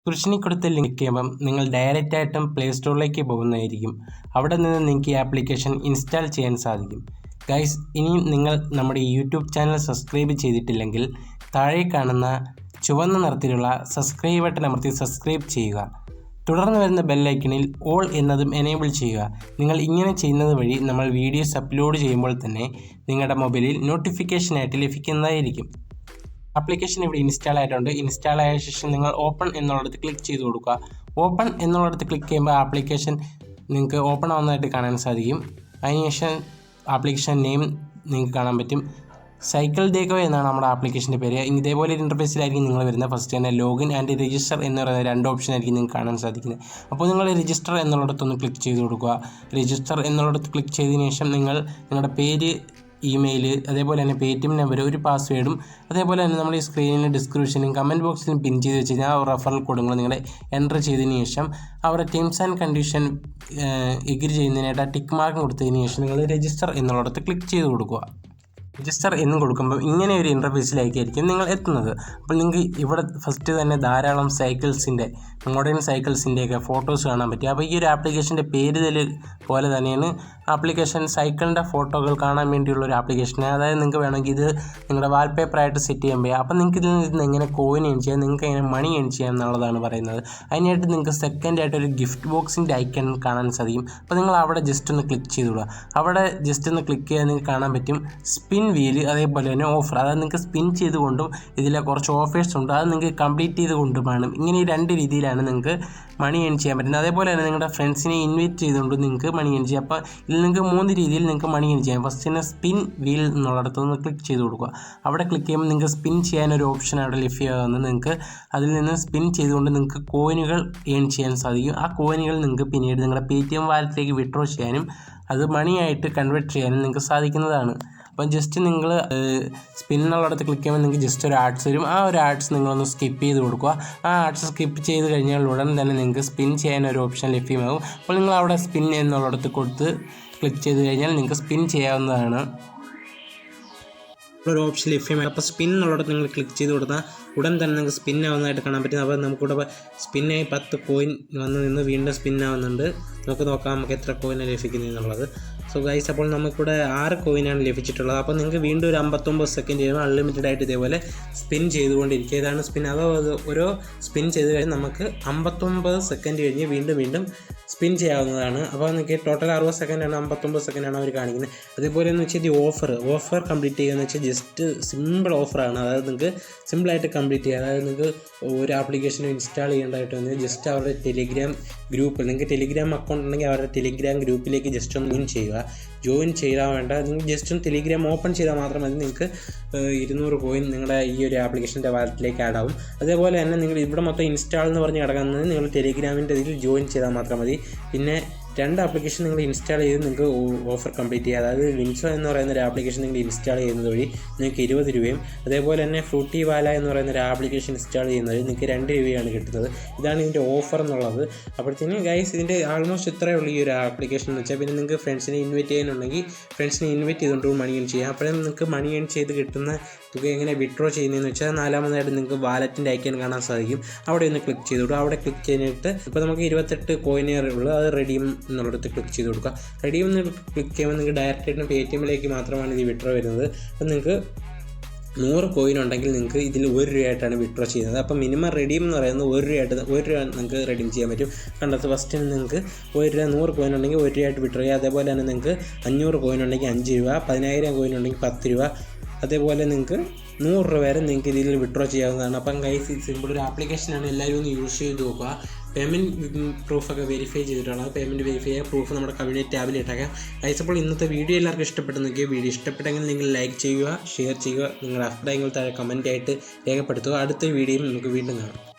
ഡിസ്ക്രിപ്ഷനിൽ കൊടുത്ത ലിങ്ക് ചെയ്യുമ്പം നിങ്ങൾ ഡയറക്റ്റായിട്ടും പ്ലേ സ്റ്റോറിലേക്ക് പോകുന്നതായിരിക്കും. അവിടെ നിന്ന് നിങ്ങൾക്ക് ഈ ആപ്ലിക്കേഷൻ ഇൻസ്റ്റാൾ ചെയ്യാൻ സാധിക്കും. ഗൈസ്, ഇനിയും നിങ്ങൾ നമ്മുടെ യൂട്യൂബ് ചാനൽ സബ്സ്ക്രൈബ് ചെയ്തിട്ടില്ലെങ്കിൽ താഴെ കാണുന്ന ചുവന്ന നിറത്തിലുള്ള സബ്സ്ക്രൈബ് ബട്ടൺ അമർത്തി സബ്സ്ക്രൈബ് ചെയ്യുക. തുടർന്ന് വരുന്ന ബെല്ലൈക്കണിൽ ഓൾ എന്നതും എനേബിൾ ചെയ്യുക. നിങ്ങൾ ഇങ്ങനെ ചെയ്യുന്നത് വഴി നമ്മൾ വീഡിയോസ് അപ്ലോഡ് ചെയ്യുമ്പോൾ തന്നെ നിങ്ങളുടെ മൊബൈലിൽ നോട്ടിഫിക്കേഷനായിട്ട് ലഭിക്കുന്നതായിരിക്കും. ആപ്ലിക്കേഷൻ ഇവിടെ ഇൻസ്റ്റാൾ ആയിട്ടുണ്ട്. ഇൻസ്റ്റാൾ ആയ ശേഷം നിങ്ങൾ ഓപ്പൺ എന്നുള്ളിടത്ത് ക്ലിക്ക് ചെയ്ത് കൊടുക്കുക. ഓപ്പൺ എന്നുള്ളിടത്ത് ക്ലിക്ക് ചെയ്യുമ്പോൾ ആപ്ലിക്കേഷൻ നിങ്ങൾക്ക് ഓപ്പൺ ആവുന്നതായിട്ട് കാണാൻ സാധിക്കും. അതിനുശേഷം ആപ്ലിക്കേഷൻ നെയിം നിങ്ങൾക്ക് കാണാൻ പറ്റും. സൈക്കിൾ ഡേക്കോ എന്നാണ് നമ്മുടെ ആപ്ലിക്കേഷൻ്റെ പേര്. ഇതേപോലെ ഒരു ഇൻ്റർഫേസിലായിരിക്കും നിങ്ങൾ വരുന്നത്. ഫസ്റ്റ് തന്നെ ലോഗിൻ ആൻഡ് രജിസ്റ്റർ എന്ന് പറയുന്ന രണ്ട് ഓപ്ഷൻ ആയിരിക്കും നിങ്ങൾക്ക് കാണാൻ സാധിക്കുന്നത്. അപ്പോൾ നിങ്ങൾ രജിസ്റ്റർ എന്നുള്ളിടത്തൊന്ന് ക്ലിക്ക് ചെയ്ത് കൊടുക്കുക. രജിസ്റ്റർ എന്നുള്ളിടത്ത് ക്ലിക്ക് ചെയ്തതിന് ശേഷം നിങ്ങൾ നിങ്ങളുടെ പേര്, ഇമെയിൽ, അതേപോലെ തന്നെ paytm നമ്പർ, ഒരു പാസ്വേഡും, അതേപോലെ തന്നെ നമ്മൾ ഈ സ്ക്രീനിൽ ഡിസ്ക്രിപ്ഷനും കമൻറ്റ് ബോക്സിലും പിൻ ചെയ്ത് വെച്ച് കഴിഞ്ഞാൽ ആ റെഫറൽ കോഡുകൾ നിങ്ങളുടെ എൻ്റർ ചെയ്തതിന് ശേഷം അവരുടെ ടേംസ് ആൻഡ് കണ്ടീഷൻ എഗ്രി ചെയ്യുന്നതിനായിട്ട് ആ ടിക്ക് മാർക്ക് കൊടുത്തതിന് ശേഷം നിങ്ങൾ രജിസ്റ്റർ എന്നുള്ളിടത്ത് ക്ലിക്ക് ചെയ്ത് കൊടുക്കുക. രജിസ്റ്റർ എന്ന് കൊടുക്കുമ്പോൾ ഇങ്ങനെ ഒരു ഇൻ്റർഫേസിലേക്കായിരിക്കും നിങ്ങൾ എത്തുന്നത്. അപ്പോൾ നിങ്ങൾക്ക് ഇവിടെ ഫസ്റ്റ് തന്നെ ധാരാളം സൈക്കിൾസിൻ്റെ, മോഡേൺ സൈക്കിൾസിൻ്റെയൊക്കെ ഫോട്ടോസ് കാണാൻ പറ്റും. അപ്പോൾ ഈ ഒരു ആപ്ലിക്കേഷൻ്റെ പേര് പോലെ തന്നെയാണ് ആപ്ലിക്കേഷൻ. സൈക്കിളിൻ്റെ ഫോട്ടോകൾ കാണാൻ വേണ്ടിയുള്ള ഒരു ആപ്ലിക്കേഷനാണ്. അതായത് നിങ്ങൾക്ക് വേണമെങ്കിൽ ഇത് നിങ്ങളുടെ വാൾപേപ്പറായിട്ട് സെറ്റ് ചെയ്യാൻ പറ്റും. അപ്പോൾ നിങ്ങൾക്ക് ഇതിൽ നിന്ന് എങ്ങനെ കോയിൻ ഏൺ ചെയ്യാം, നിങ്ങൾക്ക് എങ്ങനെ മണി ഏൺ ചെയ്യാം എന്നുള്ളതാണ് പറയുന്നത്. അതിനായിട്ട് നിങ്ങൾക്ക് സെക്കൻഡായിട്ട് ഒരു ഗിഫ്റ്റ് ബോക്സിൻ്റെ ഐക്കൺ കാണാൻ സാധിക്കും. അപ്പോൾ നിങ്ങൾ അവിടെ ജസ്റ്റ് ഒന്ന് ക്ലിക്ക് ചെയ്ത് വിടുക. അവിടെ ജസ്റ്റ് ഒന്ന് ക്ലിക്ക് ചെയ്യാൻ നിങ്ങൾക്ക് കാണാൻ പറ്റും സ്പിൻ വീല്, അതേപോലെ തന്നെ ഓഫർ. അതായത് നിങ്ങൾക്ക് സ്പിൻ ചെയ്തുകൊണ്ടും ഇതിലെ കുറച്ച് ഓഫേഴ്സ് ഉണ്ട്, അത് നിങ്ങൾക്ക് കംപ്ലീറ്റ് ചെയ്തുകൊണ്ടുമാണ്. ഇങ്ങനെ ഈ രണ്ട് രീതിയിലാണ് നിങ്ങൾക്ക് മണി ഏൺ ചെയ്യാൻ പറ്റുന്നത്. അതേപോലെ തന്നെ നിങ്ങളുടെ ഫ്രണ്ട്സിനെ ഇൻവൈറ്റ് ചെയ്തുകൊണ്ട് നിങ്ങൾക്ക് മണി ഏൺ ചെയ്യാം. അപ്പോൾ ഇതിൽ നിങ്ങൾക്ക് 3 രീതിയിൽ നിങ്ങൾക്ക് മണി ഏൺ ചെയ്യാം. ഫസ്റ്റ് തന്നെ സ്പിൻ വീൽ എന്നുള്ളിടത്ത് നിന്ന് ക്ലിക്ക് ചെയ്ത് കൊടുക്കുക. അവിടെ ക്ലിക്ക് ചെയ്യുമ്പോൾ നിങ്ങൾക്ക് സ്പിൻ ചെയ്യാനൊരു ഓപ്ഷൻ അവിടെ ലഭ്യമാകുന്നത്. നിങ്ങൾക്ക് അതിൽ നിന്ന് സ്പിൻ ചെയ്തുകൊണ്ട് നിങ്ങൾക്ക് കോയിനുകൾ ഏൺ ചെയ്യാൻ സാധിക്കും. ആ കോയിനുകൾ നിങ്ങൾക്ക് പിന്നീട് നിങ്ങളുടെ paytm വാലറ്റിലേക്ക് വിഡ്രോ ചെയ്യാനും അത് മണിയായിട്ട് കൺവേർട്ട് ചെയ്യാനും നിങ്ങൾക്ക് സാധിക്കുന്നതാണ്. അപ്പം ജസ്റ്റ് നിങ്ങൾ സ്പിന്നുള്ളിടത്ത് ക്ലിക്ക് ചെയ്യുമ്പോൾ നിങ്ങൾക്ക് ജസ്റ്റ് ഒരു ആഡ്സ് വരും. ആ ഒരു ആഡ്സ് നിങ്ങളൊന്ന് സ്കിപ്പ് ചെയ്ത് കൊടുക്കുക. ആ ആഡ്സ് സ്കിപ്പ് ചെയ്ത് കഴിഞ്ഞാൽ ഉടൻ തന്നെ നിങ്ങൾക്ക് സ്പിൻ ചെയ്യാനൊരു ഓപ്ഷൻ ലഭ്യമാകും. അപ്പോൾ നിങ്ങൾ അവിടെ സ്പിൻ എന്നുള്ളിടത്ത് കൊടുത്ത് ക്ലിക്ക് ചെയ്ത് കഴിഞ്ഞാൽ നിങ്ങൾക്ക് സ്പിൻ ചെയ്യാവുന്നതാണ്. ഒരു ഓപ്ഷൻ ലഭ്യമാണ്. അപ്പോൾ സ്പിൻ എന്നുള്ളിടത്ത് നിങ്ങൾ ക്ലിക്ക് ചെയ്ത് കൊടുത്താൽ ഉടൻ തന്നെ നിങ്ങൾക്ക് സ്പിൻ ആവുന്നതായിട്ട് കാണാൻ പറ്റും. അപ്പോൾ നമുക്കിവിടെ സ്പിന്നായി 10 കോയിൻ വന്ന് നിന്ന് വീണ്ടും സ്പിൻ ആവുന്നുണ്ട്. നമുക്ക് നോക്കാം നമുക്ക് എത്ര കോയിനാണ് ലഭിക്കുന്നത് എന്നുള്ളത്. സോ ഗൈസ്, അപ്പോൾ നമുക്കിവിടെ 6 കോയിനാണ് ലഭിച്ചിട്ടുള്ളത്. അപ്പോൾ നിങ്ങൾക്ക് വീണ്ടും ഒരു 59 സെക്കൻഡ് കഴിയുമ്പോൾ അൺലിമിറ്റഡ് ആയിട്ട് ഇതേപോലെ സ്പിൻ ചെയ്തുകൊണ്ടിരിക്കുക. ഇതാണ് സ്പിൻ. അതോ ഓരോ സ്പിൻ ചെയ്ത് കഴിഞ്ഞാൽ നമുക്ക് 59 സെക്കൻഡ് കഴിഞ്ഞ് വീണ്ടും സ്പിൻ ചെയ്യാവുന്നതാണ്. അപ്പോൾ നിങ്ങൾക്ക് ടോട്ടൽ 60 സെക്കൻഡാണ്, 59 സെക്കൻഡാണ് അവർ കാണിക്കുന്നത്. അതേപോലെ എന്ന് വെച്ചാൽ ഈ ഓഫർ കംപ്ലീറ്റ് ചെയ്യുക എന്ന് വെച്ചാൽ ജസ്റ്റ് സിമ്പിൾ ഓഫറാണ്. അതായത് നിങ്ങൾക്ക് സിമ്പിളായിട്ട് കംപ്ലീറ്റ് ചെയ്യുക. അതായത് നിങ്ങൾക്ക് ഒരു ആപ്ലിക്കേഷൻ ഇൻസ്റ്റാൾ ചെയ്യേണ്ടതായിട്ട് വന്നത് ജസ്റ്റ് അവരുടെ ടെലിഗ്രാം ഗ്രൂപ്പ്, നിങ്ങൾക്ക് ടെലിഗ്രാം അക്കൗണ്ട് ഉണ്ടെങ്കിൽ അവരുടെ ടെലിഗ്രാം ഗ്രൂപ്പിലേക്ക് ജസ്റ്റ് ഒന്ന് ജോയിൻ ചെയ്താൽ വേണ്ട, നിങ്ങൾ ജസ്റ്റ് ഒന്ന് ടെലിഗ്രാം ഓപ്പൺ ചെയ്താൽ മാത്രം മതി. നിങ്ങൾക്ക് 200 കോയിൻ നിങ്ങളുടെ ഈ ഒരു ആപ്ലിക്കേഷൻ്റെ വാലറ്റിലേക്ക് ആഡ് ആവും. അതേപോലെ തന്നെ നിങ്ങൾ ഇവിടെ മൊത്തം ഇൻസ്റ്റാൾ എന്ന് പറഞ്ഞ് കിടക്കുന്നത് നിങ്ങൾ ടെലിഗ്രാമിൻ്റെ ഇതിൽ ജോയിൻ ചെയ്താൽ മാത്രം മതി. പിന്നെ 2 ആപ്ലിക്കേഷൻ നിങ്ങൾ ഇൻസ്റ്റാൾ ചെയ്ത് നിങ്ങൾക്ക് ഓഫർ കംപ്ലീറ്റ് ചെയ്യുക. അതായത് വിൻസോ എന്ന് പറയുന്ന ഒരു ആപ്ലിക്കേഷൻ നിങ്ങൾ ഇൻസ്റ്റാൾ ചെയ്യുന്നത് വഴി നിങ്ങൾക്ക് 20 രൂപയും, അതേപോലെ തന്നെ ഫ്രൂട്ടി വാല എന്ന് പറയുന്ന ഒരു ആപ്ലിക്കേഷൻ ഇൻസ്റ്റാൾ ചെയ്യുന്നത് വഴി നിങ്ങൾക്ക് 2 രൂപയാണ് കിട്ടുന്നത്. ഇതാണ് ഇതിൻ്റെ ഓഫർ എന്നുള്ളത്. അപ്പോഴത്തേനും ഗൈസ് ഇതിൻ്റെ ആൾമോസ്റ്റ് ഇത്രയേ ഉള്ളൂ ഈ ഒരു ആപ്ലിക്കേഷൻ എന്ന് വെച്ചാൽ. പിന്നെ നിങ്ങൾക്ക് ഫ്രണ്ട്സിനെ ഇൻവൈറ്റ് ചെയ്യാനുണ്ടെങ്കിൽ ഫ്രണ്ട്സിനെ ഇൻവൈറ്റ് ചെയ്തുകൊണ്ട് മണി ഏൺ ചെയ്യാം. അപ്പോഴും നിങ്ങൾക്ക് മണി ഏൺ ചെയ്ത് കിട്ടുന്ന തുക എങ്ങനെ വിഡ്രോ ചെയ്യുന്നതെന്ന് വെച്ചാൽ 4ാമതായിട്ട് നിങ്ങൾക്ക് വാലറ്റിൻ്റെ ഐക്കൺ കാണാൻ സാധിക്കും. അവിടെ ഒന്ന് ക്ലിക്ക് ചെയ്ത് കൊടുക്കുക. അവിടെ ക്ലിക്ക് ചെയ്തിട്ട് ഇപ്പോൾ നമുക്ക് 28 കോയിനേ ഉള്ളൂ. അത് റെഡീം എന്നുള്ളിടത്ത് ക്ലിക്ക് ചെയ്ത് കൊടുക്കുക. റെഡീം എന്ന് ക്ലിക്ക് ചെയ്യുമ്പോൾ നിങ്ങൾക്ക് ഡയറക്റ്റായിട്ടും paytmലേക്ക് മാത്രമാണ് ഇത് വിഡ്രോ വരുന്നത്. അപ്പോൾ നിങ്ങൾക്ക് 100 കോയിൻ ഉണ്ടെങ്കിൽ നിങ്ങൾക്ക് ഇതിൽ 1 രൂപയായിട്ടാണ് വിഡ്രോ ചെയ്യുന്നത്. അപ്പോൾ മിനിമം റെഡീം എന്ന് പറയുന്നത് 1 രൂപ നിങ്ങൾക്ക് റെഡീം ചെയ്യാൻ പറ്റും. കണ്ടത് ഫസ്റ്റ് നിങ്ങൾക്ക് 1 രൂപ 100 കോയിൻ ഉണ്ടെങ്കിൽ 1 രൂപയായിട്ട് വിഡ്രോ ചെയ്യുക. അതേപോലെ തന്നെ നിങ്ങൾക്ക് 500 കോയിൻ ഉണ്ടെങ്കിൽ 5 രൂപ, 10,000 കോയിൻ ഉണ്ടെങ്കിൽ 10 രൂപ, അതേപോലെ നിങ്ങൾക്ക് 100 രൂപ വരെ നിങ്ങൾക്ക് ഇതിൽ വിഡ്രോ ചെയ്യാവുന്നതാണ്. അപ്പം ഗൈസ് ഇത് സിമ്പിൾ ഒരു ആപ്ലിക്കേഷനാണ്. എല്ലാവരും ഒന്ന് യൂസ് ചെയ്ത് നോക്കുക. പേയ്മെൻറ്റ് പ്രൂഫൊക്കെ വെരിഫൈ ചെയ്തിട്ടുള്ളത്. പേയ്മെൻറ്റ് വെരിഫൈ ചെയ്യുക, പ്രൂഫ് നമ്മുടെ കമ്മ്യൂണിറ്റി ടാബിൽ ഇട്ടേക്കാം. ഗൈസ്, അപ്പോൾ ഇന്നത്തെ വീഡിയോ എല്ലാവർക്കും ഇഷ്ടപ്പെട്ടെന്നൊക്കെ. വീഡിയോ ഇഷ്ടപ്പെട്ടെങ്കിൽ നിങ്ങൾ ലൈക്ക് ചെയ്യുക, ഷെയർ ചെയ്യുക, നിങ്ങളുടെ അഭിപ്രായങ്ങൾ താഴെ കമൻറ്റായിട്ട് രേഖപ്പെടുത്തുക. അടുത്ത വീഡിയോയിൽ നമുക്ക് വീണ്ടും കാണാം.